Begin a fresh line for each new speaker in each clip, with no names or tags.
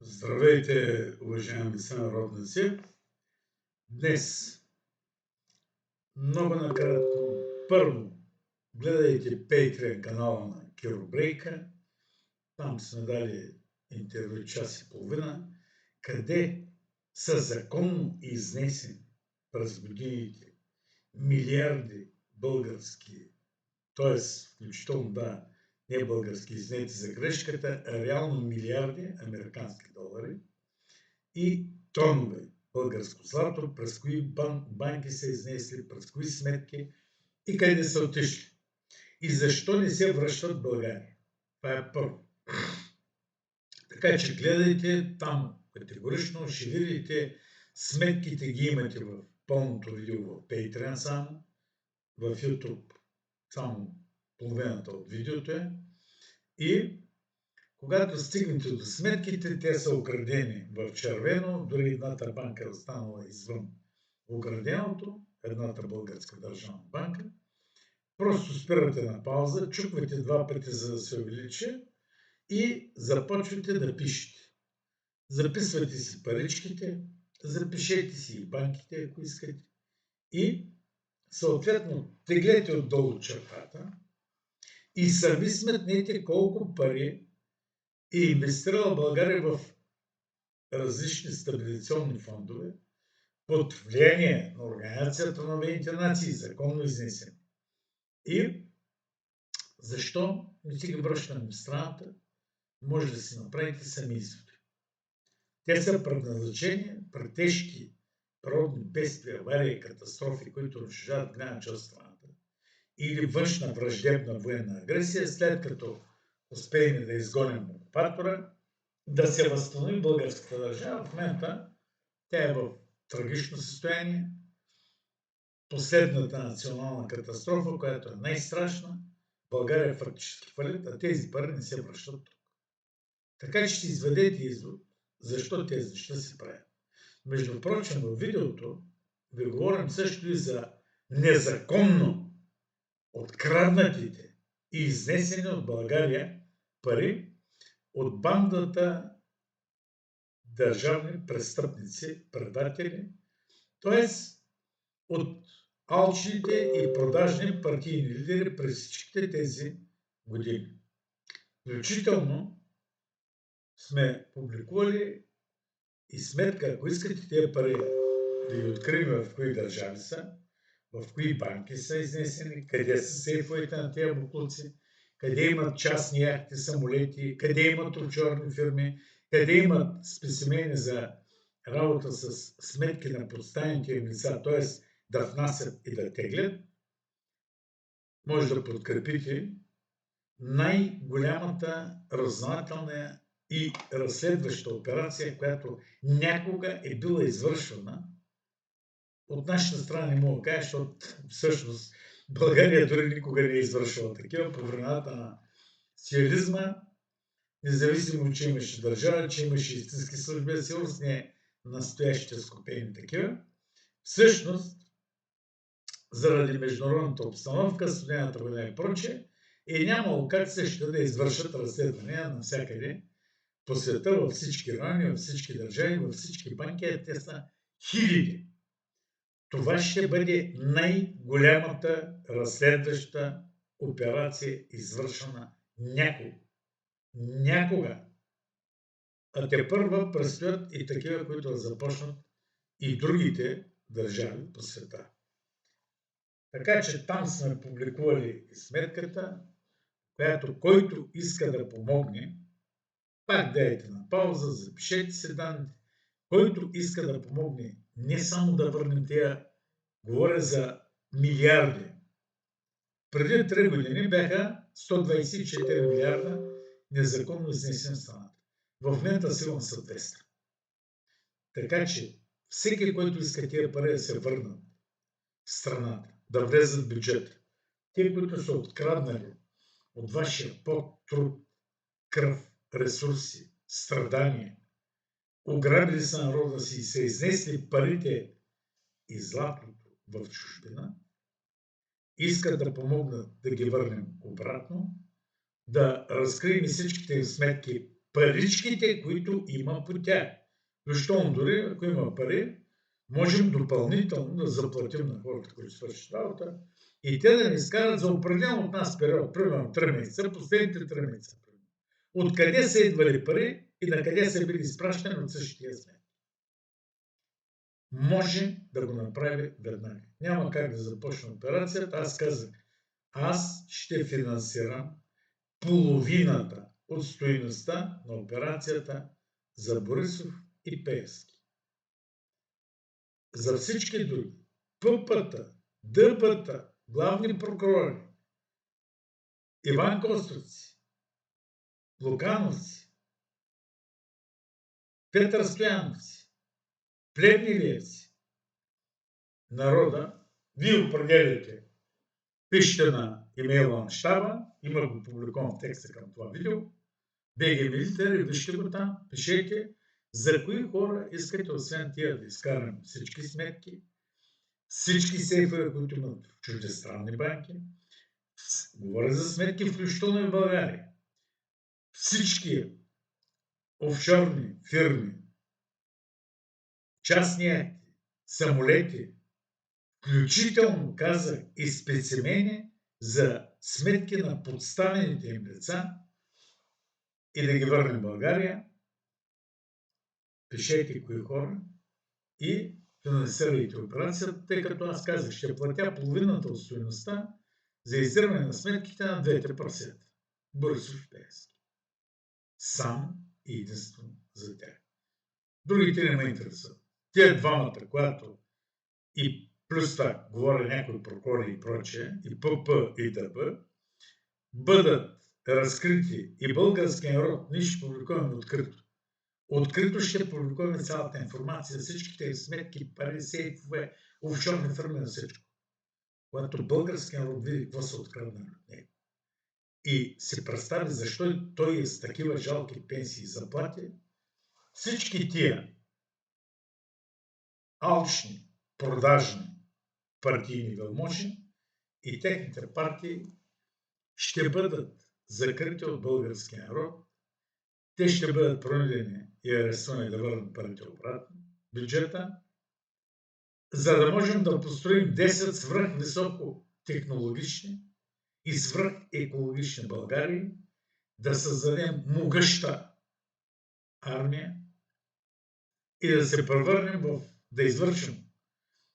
Здравейте, уважаеми сънародници! Днес много накратко. Първо, гледайте Patreon канала на Киро Брейка. Там сме дали интервю час и половина, къде са законно изнесени през годините милиарди български, т.е. включително не български, изнети за грешката, а реално милиарди американски долари и тонове българско злато, през кои банки са изнесли, през кои сметки и къде са отишли. И защо не се връщат в България? Това е първо. Така че гледайте там категорично, ще видите сметките, ги имате в пълното видео в Patreon само, в YouTube само половината от видеото е. И когато стигнете до сметките, те са оградени в червено, дори едната банка е останала извън ограденото, едната българска държавна банка. Просто спирате на пауза, чуквате 2 пъти, за да се увеличи и започвате да пишете. Записвате си паричките, запишете си и банките, ако искате. И съответно теглете отдолу чертата и сами сметнете колко пари е инвестирала България в различни стабилизационни фондове под влияние на Организацията на Обединените нации, законно изнесени. И защо не си ги връщаме в страната, може да си направите сами изводи. Те са предназначени при тежки природни бедствия, аварии, катастрофи, които унищожават голяма част от страната, или външна враждебна военна агресия, след като успеем да изгоним окупатора, да се възстанови българската държава. В момента тя е в трагично състояние. Последната национална катастрофа, която е най-страшна, България е фактически фалит, а тези пари не се връщат тук. Така че ще изведете извод, защо тези неща се правят. Между прочим, в видеото ви говорим също и за незаконно откраднатите и изнесени от България пари от бандата държавни престъпници, предатели, т.е. от алчните и продажни партийни лидери през всичките тези години. Включително сме публикували и сметка, ако искате тези пари да ги открием в кои държави са, в кои банки са изнесени, къде са сейфовете на тези буклуци, къде имат частни яхти, самолети, къде имат офшорни фирми, къде имат спесимени за работа с сметки на подставените им лица, т.е. да внасят и да теглят. Може да подкрепите най-голямата разузнавателна и разследваща операция, която някога е била извършвана. От нашата страна не мога да кажа, защото всъщност България дори никога не е извършвала такива по времената на социализма, независимо, че имаше държава, че имаше истински служби за сигурност, не настоящите скопени такива. Всъщност, заради международната обстановка, студената война и прочее, е нямало как също да извършат разследвания навсякъде по света, във всички райони, във всички държави, във всички банки, а те са хиляди. Това ще бъде най-голямата разследваща операция, извършена някога. А тепърва предстоят и такива, които да започнат и другите държави по света. Така че там сме публикували и сметката, която който иска да помогне, пак дайте на пауза, запишете си данните, който иска да помогне не само да върнем тия, говоря за милиарди. Преди 3 години бяха 124 милиарда незаконно изнесени в страната. В момента сигурно са 200. Така че всеки, който иска тия пари да се върнат в страната, да влезат в бюджета, те, които са откраднали от вашия пот, труд, кръв, ресурси, страдания, ограбили са народа си и са изнесли парите и златото в чужбина, искат да помогнат да ги върнем обратно, да разкрием всичките сметки паричките, които има по тях. Защото дори ако има пари, можем допълнително да заплатим на хората, които свършат работа и те да ни изкарат за определен от нас период, примерно 3 месеца, последните 3 месеца. Откъде са идвали пари и на къде са били изпращани от същия сметки. Може да го направи веднага. Няма как да започне операцията. Аз казах, аз ще финансирам половината от стойността на операцията за Борисов и Пеевски. За всички други, ПП-та, ДБ-та, главни прокурори, Иван Костовци, Лукановци, Петър Стояновци, Плевнелиевци, народа, вие определяте, пишете на имейла на щаба, има го публикуван в текста към това видео, BG Military, вижте го там, пишете за кои хора искате освен тия да изкарам всички сметки, всички сейфове, които имат в чуждестранни банки, говоря за сметки, включително и в България. Всички офшорни фирми, частни яхти, самолети, включително казах и специмени за сметки на подставените им лица и да ги върнем в България, пишете кои хора и финансирайте операцията, тъй като аз казах, ще платя половината от стойността за издирване на сметките на двете прасета. Борисов и Пеевски. Сам и единствено за тях. Другите не ме интересуват. Тия двамата, която и плюс това говоря някои прокурори и прочее, и ПП и ДБ, бъдат разкрити и българския народ, ние ще публикуваме открито. Открито ще публикуваме цялата информация, всичките сметки, пари, сейфове, офшорни фирми на всичко. Когато българския народ види какво са откраднали от него и се представи защо той е с такива жалки пенсии и заплати, всички тия алчни, продажни партийни велможи и техните партии ще бъдат закрити от българския народ. Те ще бъдат принудени и арестувани да върнат парите обратно в бюджета, за да можем да построим 10 свръхвисоко технологични и свръхекологични Българии, да създадем могъща армия и да се превърнем да извършим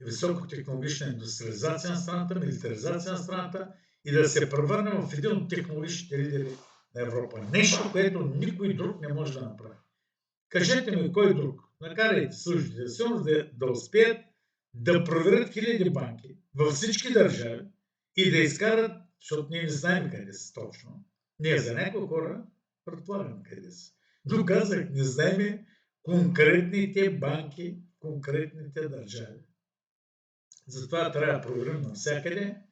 високотехнологична индустриализация на страната, милитаризация на страната и да се превърнем в един от технологичните лидери на Европа. Нещо, което никой друг не може да направи. Кажете ми кой друг. Накарайте службите да успеят да проверят хиляди банки във всички държави и да изкарат, защото ние не знаем къде са точно. Ние за някои хора предполагаме къде са. Доказах, не знаем конкретните банки, конкретните държави. Затова трябва да проверим навсякъде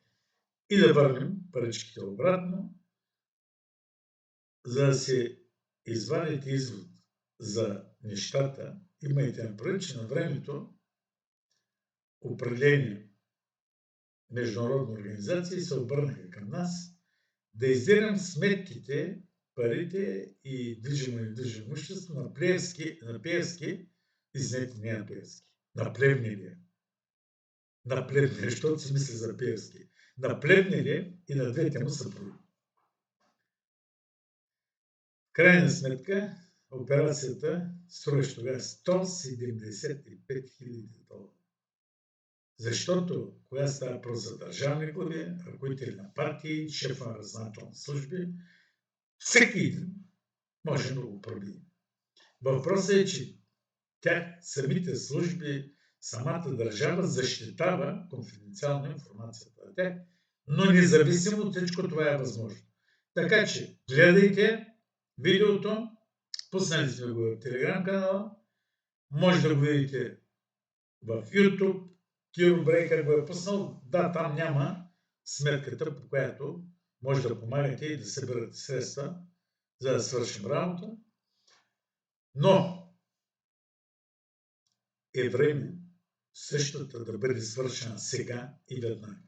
и да върнем паричките обратно, за да се извадите извод за нещата. Имайте на предвид, че на времето определени международни организации се обърнаха към нас да издирам сметките, парите и движимо и недвижимо имущество на Пеевски, извинете, не на Пеевски, на Плевнелиев. На Плевнелиев, защото си мисли за Пеевски. На Плевнелиев и на двете му съпруги. Крайна сметка, операцията струваше тогава $175 000. Защото, когато става въпрос за държавни глави, ръководители на партии, шефа на разузнавателни служби, всеки един може да го пробие. Въпросът е, че самите служби, самата държава защитава конфиденциална информацията на тях, но независимо от всичко това е възможно. Така че, гледайте видеото, пуснали сме го в Телеграм канала, може да го видите в YouTube, Киро Брейкър го е пуснал. Да, там няма сметката, по която може да помагате и да събирате средства, за да свършим работа. Но е време същата да бъде свършена сега и веднага.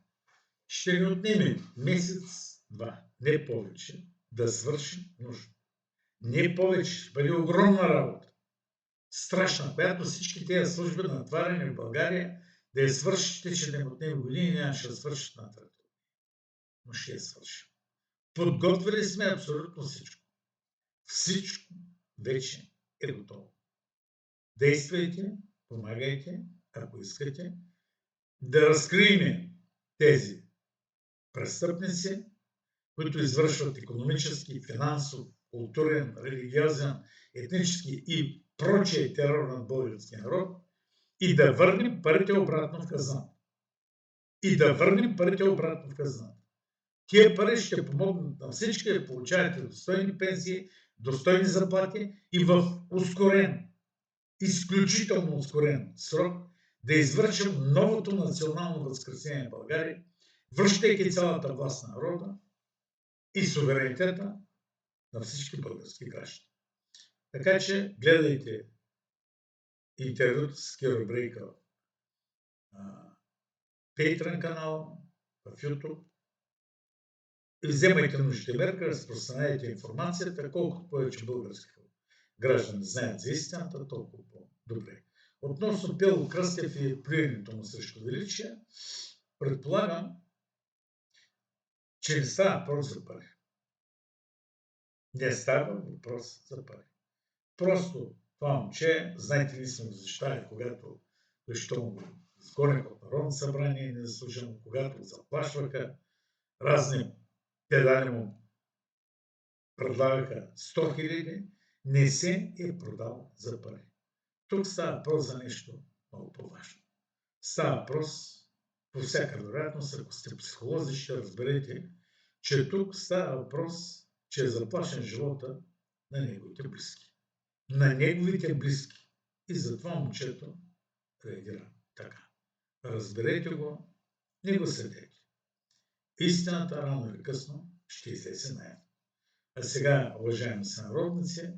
Ще ни отнеме месец-два, не повече, да свършим нужно. Не повече, ще бъде огромна работа. Страшна, която всички тези служби натварени в България, да я свършите, че да им отнеме години, нямаше да свършат на трето. Но ще я свършим. Подготвили сме абсолютно всичко. Всичко вече е готово. Действайте, помагайте, ако искате, да разкрием тези престъпници, които извършват икономически, финансов, културен, религиозен, етнически и прочие терор над българския народ и да върнем парите обратно в хазната. Тия пари ще помогнат на всички да получавате достойни пенсии, достойни заплати и в ускорен, изключително ускорен срок да извършим новото национално възкресение в България, връщайки цялата власт на народа и суверенитета на всички български граждани. Така че гледайте интервюто с Киро Брейка в Patreon канал, в YouTube и вземайте нужните мерки, разпространяйте информацията, колкото повече български граждани знаят за истината, толкова по-добре. Относно Пело Кръстев и плюенето му срещу величие, предполагам, че не става въпрос за пари. Не става въпрос за пари. Просто това момче, знаете ли, сме го защитали, когато защо го изгониха от Народно събрание незаслужено, когато го заплашваха, разни педали му предлагаха 100 000, не се е продал за пари. Тук става въпрос за нещо много по-важно. Става въпрос, по всяка вероятност, ако сте психолози, ще разберете, че тук става въпрос, че е заплашен живота на неговите близки. На неговите близки. И затова момчето реагира така. Разберете го, не го съдете. Истината рано или късно ще излезе наяве. А сега, уважаеми сънародници,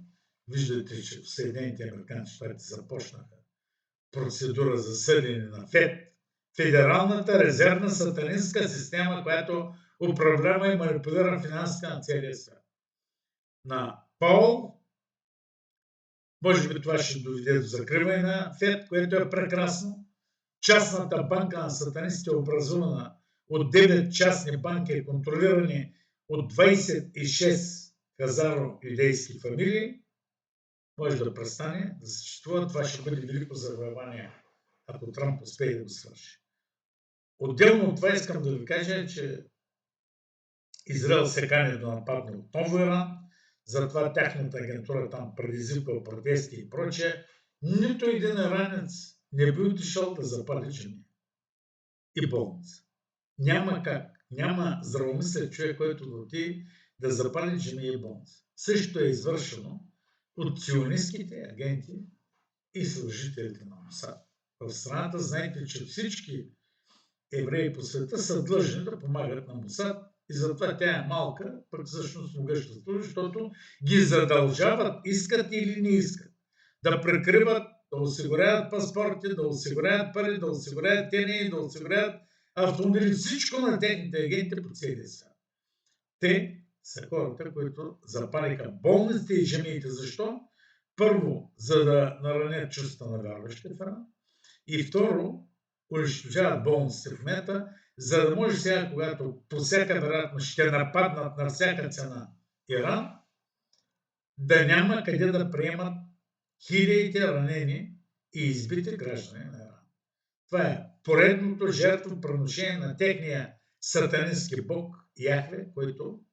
виждате, че в Съединените американски щати започнаха процедура за съдене на ФЕД, Федералната резервна сатанинска система, която управлява и манипулира финансите на целия свят. На Паул, може би това ще доведе до закриване на ФЕД, което е прекрасно. Частната банка на сатанистите е образувана от 9 частни банки, контролирани от 26 хазаро-юдейски фамилии, може да престане да съществува. Това ще бъде велико завоевание, ако Трамп успее да го свърши. Отделно от това искам да ви кажа, че Израел се кани да нападне отново Иран, затова тяхната агентура там предизвиква протести и прочее. Нито един иранец не би отишъл да запали жени и болница. Няма как. Няма здравомислен човек, който да отиде да запали жени и болница. Същото е извършено от сионистските агенти и служителите на Мосад. В страната знаете, че всички евреи по света са длъжни да помагат на Мосад и затова тя е малка, пък всъщност могъща служи, защото ги задължават, искат или не искат. Да прикриват, да осигуряват паспорти, да осигуряват пари, да осигуряват тени, да осигуряват автомобили, всичко на техните агенти по целия свят. Те са хората, които запалиха болниците и жениите. Защо? Първо, за да наранят чувства на вярващите в Иран. И второ, унищожават болниците в момента, за да може сега, когато по всяка вероятност ще нападнат на всяка цена Иран, да няма къде да приемат хилядите ранени и избити граждани на Иран. Това е поредното жертвоприношение на техния сатанински бог Яхве, който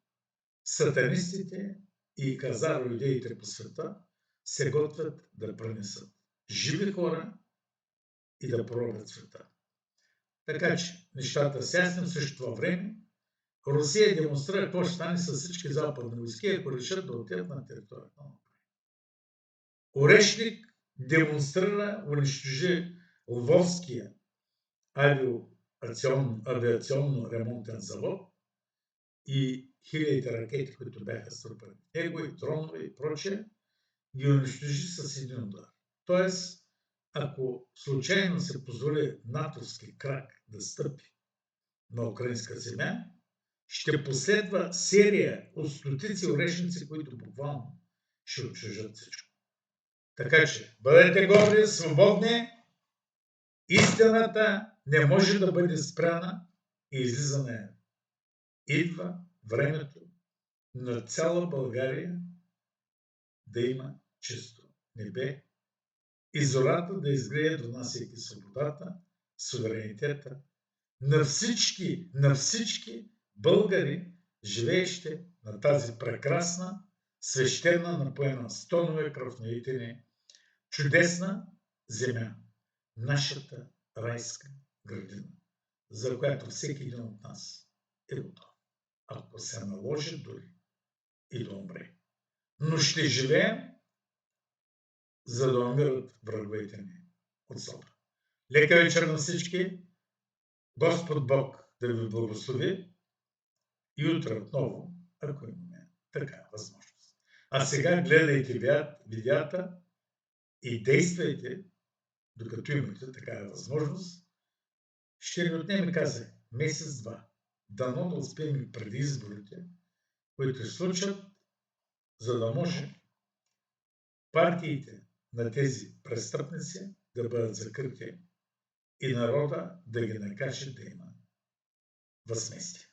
сатанистите и хазаро-юдеите по света се готвят да пренесат живи хора и да проробят света. Така че нещата са ясни. В същото време Русия демонстрира какво ще стане с всички западни войски, ако решат да отидат на територията на Украйна. Орешник демонстрира, унищожи Лвовския авиационно-ремонтен завод и хилядите ракети, които бяха струпани. Него и дронове и прочее, ги унищожи с един удар. Тоест, ако случайно се позволи натовски крак да стъпи на украинска земя, ще последва серия от стотици орешници, които буквално ще отчужат всичко. Така че, бъдете горди, свободни, истината не може да бъде спряна и излиза нея. Идва времето на цяла България да има чисто небе и зората да изгрее, донасяйки свободата, суверенитета на всички българи, живеещи на тази прекрасна, свещена, напоена с тонове кръвноитени, чудесна земя, нашата райска градина, за която всеки един от нас е готов, ако се наложи дори и да умре. Но ще живеем, за да умират враговете ни от злоба. Лека вечер на всички! Господ Бог да ви благослови и утре отново, ако имаме такава възможност. А сега гледайте видеята и действайте, докато имате такава възможност. Ще ни отнеме, казах, месец-два. Дано да успеем и преди изборите, които се случат, за да може партиите на тези престъпници да бъдат закрити и народа да ги накаже да има възместие.